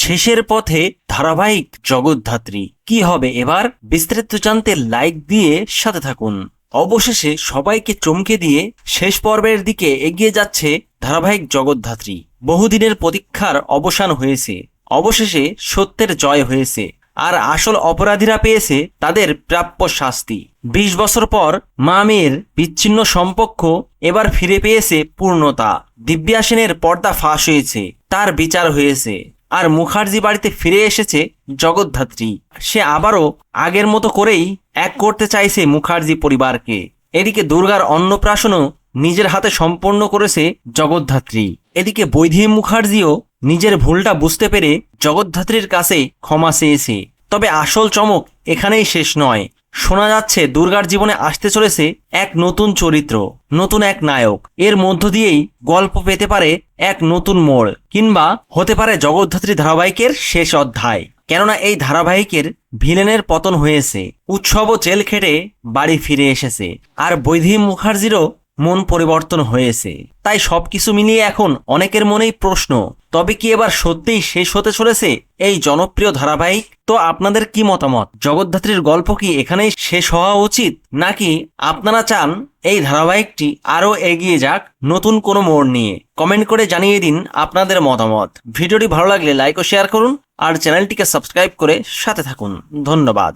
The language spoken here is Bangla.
শেষের পথে ধারাবাহিক জগদ্ধাত্রী কি হবে এবার? বিস্তারিত জানতে লাইক দিয়ে সাথে থাকুন। অবশেষে সবাইকে চমকে দিয়ে শেষ পর্বের দিকে এগিয়ে যাচ্ছে ধারাবাহিক জগদ্ধাত্রী। বহুদিনের প্রতীক্ষার অবসান হয়েছে, অবশেষে সত্যের জয় হয়েছে, আর আসল অপরাধীরা পেয়েছে তাদের প্রাপ্য শাস্তি। 20 বছর পর মা মেয়ের বিচ্ছিন্ন সম্পর্ক এবার ফিরে পেয়েছে পূর্ণতা। দিব্যা সেনের পর্দা ফাঁস হয়েছে, তার বিচার হয়েছে, আর মুখার্জি বাড়িতে ফিরে এসেছে জগদ্ধাত্রী। সে আবারও আগের মতো করেই এক করতে চাইছে মুখার্জি পরিবারকে। এদিকে দুর্গার অন্নপ্রাশনও নিজের হাতে সম্পন্ন করেছে জগদ্ধাত্রী। এদিকে বৈদেহী মুখার্জিও নিজের ভুলটা বুঝতে পেরে জগদ্ধাত্রীর কাছে ক্ষমা চেয়েছে। তবে আসল চমক এখানেই শেষ নয়। শোনা যাচ্ছে দুর্গার জীবনে আসতে চলেছে এক নতুন চরিত্র, নতুন এক নায়ক। এর মধ্য দিয়েই গল্প পেতে পারে এক নতুন মোড়, কিংবা হতে পারে জগদ্ধাত্রী ধারাবাহিকের শেষ অধ্যায়। কেননা এই ধারাবাহিকের ভিলেনের পতন হয়েছে, উৎসবও জেল খেটে বাড়ি ফিরে এসেছে, আর বৈদেহী মুখার্জিরও মন পরিবর্তন হয়েছে। তাই সবকিছু মিলিয়ে এখন অনেকের মনেই প্রশ্ন, তবে কি এবার সত্যিই শেষ হতে চলেছে এই জনপ্রিয় ধারাবাহিক? তো আপনাদের কি মতামত? জগদ্ধাত্রীর গল্প কি এখানেই শেষ হওয়া উচিত, নাকি আপনারা চান এই ধারাবাহিকটি আরও এগিয়ে যাক নতুন কোনো মোড় নিয়ে? কমেন্ট করে জানিয়ে দিন আপনাদের মতামত। ভিডিওটি ভালো লাগলে লাইক ও শেয়ার করুন, আর চ্যানেলটিকে সাবস্ক্রাইব করে সাথে থাকুন। ধন্যবাদ।